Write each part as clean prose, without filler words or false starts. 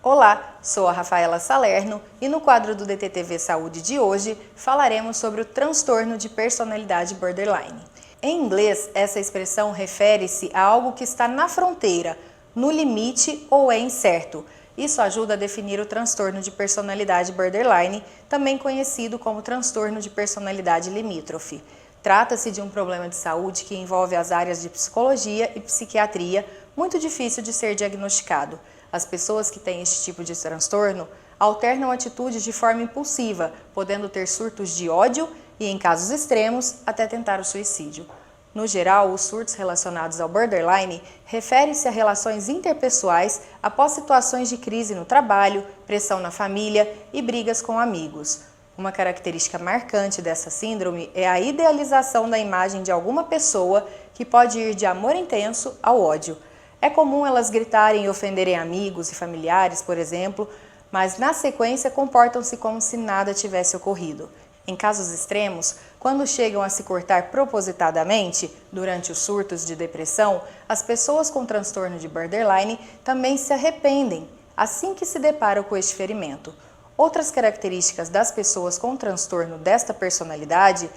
Olá, sou a Rafaela Salerno e no quadro do DTTV Saúde de hoje falaremos sobre o transtorno de personalidade borderline. Em inglês, essa expressão refere-se a algo que está na fronteira, no limite ou é incerto. Isso ajuda a definir o transtorno de personalidade borderline, também conhecido como transtorno de personalidade limítrofe. Trata-se de um problema de saúde que envolve as áreas de psicologia e psiquiatria, muito difícil de ser diagnosticado. As pessoas que têm este tipo de transtorno alternam atitudes de forma impulsiva, podendo ter surtos de ódio e, em casos extremos, até tentar o suicídio. No geral, os surtos relacionados ao borderline referem-se a relações interpessoais após situações de crise no trabalho, pressão na família e brigas com amigos. Uma característica marcante dessa síndrome é a idealização da imagem de alguma pessoa, que pode ir de amor intenso ao ódio. É comum elas gritarem e ofenderem amigos e familiares, por exemplo, mas na sequência comportam-se como se nada tivesse ocorrido. Em casos extremos, quando chegam a se cortar propositadamente, durante os surtos de depressão, as pessoas com transtorno de borderline também se arrependem assim que se deparam com este ferimento. Outras características das pessoas com transtorno desta personalidade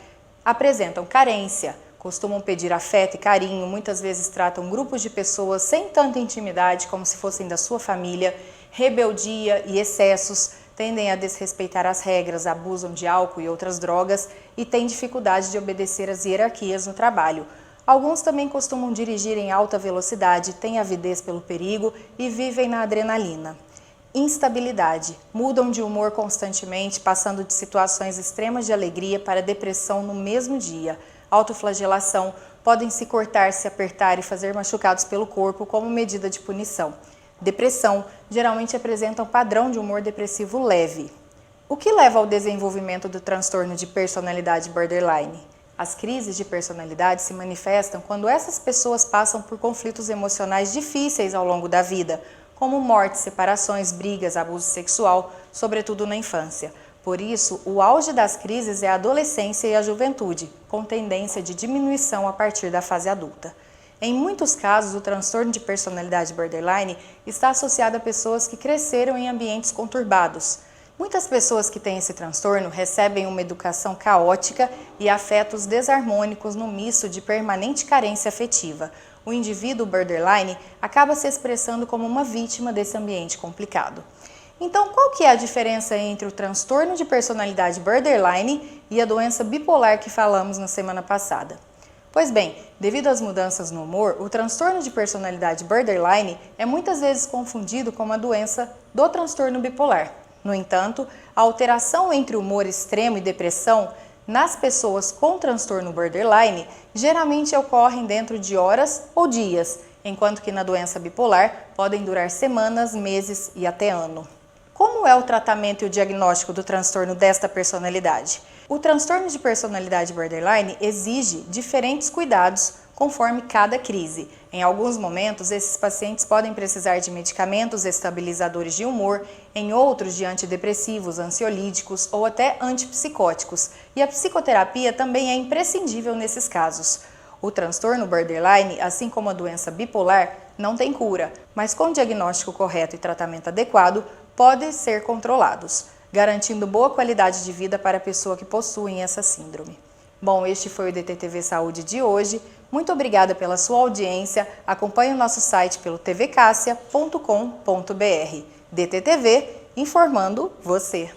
apresentam carência, costumam pedir afeto e carinho, muitas vezes tratam grupos de pessoas sem tanta intimidade como se fossem da sua família, rebeldia e excessos, tendem a desrespeitar as regras, abusam de álcool e outras drogas e têm dificuldade de obedecer às hierarquias no trabalho. Alguns também costumam dirigir em alta velocidade, têm avidez pelo perigo e vivem na adrenalina. Instabilidade. Mudam de humor constantemente, passando de situações extremas de alegria para depressão no mesmo dia. Autoflagelação. Podem se cortar, se apertar e fazer machucados pelo corpo como medida de punição. Depressão. Geralmente apresentam padrão de humor depressivo leve. O que leva ao desenvolvimento do transtorno de personalidade borderline? As crises de personalidade se manifestam quando essas pessoas passam por conflitos emocionais difíceis ao longo da vida, como morte, separações, brigas, abuso sexual, sobretudo na infância. Por isso, o auge das crises é a adolescência e a juventude, com tendência de diminuição a partir da fase adulta. Em muitos casos, o transtorno de personalidade borderline está associado a pessoas que cresceram em ambientes conturbados. Muitas pessoas que têm esse transtorno recebem uma educação caótica e afetos desarmônicos no misto de permanente carência afetiva. O indivíduo borderline acaba se expressando como uma vítima desse ambiente complicado. Então, qual que é a diferença entre o transtorno de personalidade borderline e a doença bipolar que falamos na semana passada? Pois bem, devido às mudanças no humor, o transtorno de personalidade borderline é muitas vezes confundido com a doença do transtorno bipolar. No entanto, a alteração entre humor extremo e depressão nas pessoas com transtorno borderline geralmente ocorrem dentro de horas ou dias, enquanto que na doença bipolar podem durar semanas, meses e até ano. Como é o tratamento e o diagnóstico do transtorno desta personalidade? O transtorno de personalidade borderline exige diferentes cuidados conforme cada crise. Em alguns momentos, esses pacientes podem precisar de medicamentos estabilizadores de humor, em outros de antidepressivos, ansiolíticos ou até antipsicóticos. E a psicoterapia também é imprescindível nesses casos. O transtorno borderline, assim como a doença bipolar, não tem cura, mas com diagnóstico correto e tratamento adequado, podem ser controlados, garantindo boa qualidade de vida para a pessoa que possui essa síndrome. Bom, este foi o DTTV Saúde de hoje. Muito obrigada pela sua audiência. Acompanhe o nosso site pelo tvcassia.com.br. DTTV, informando você.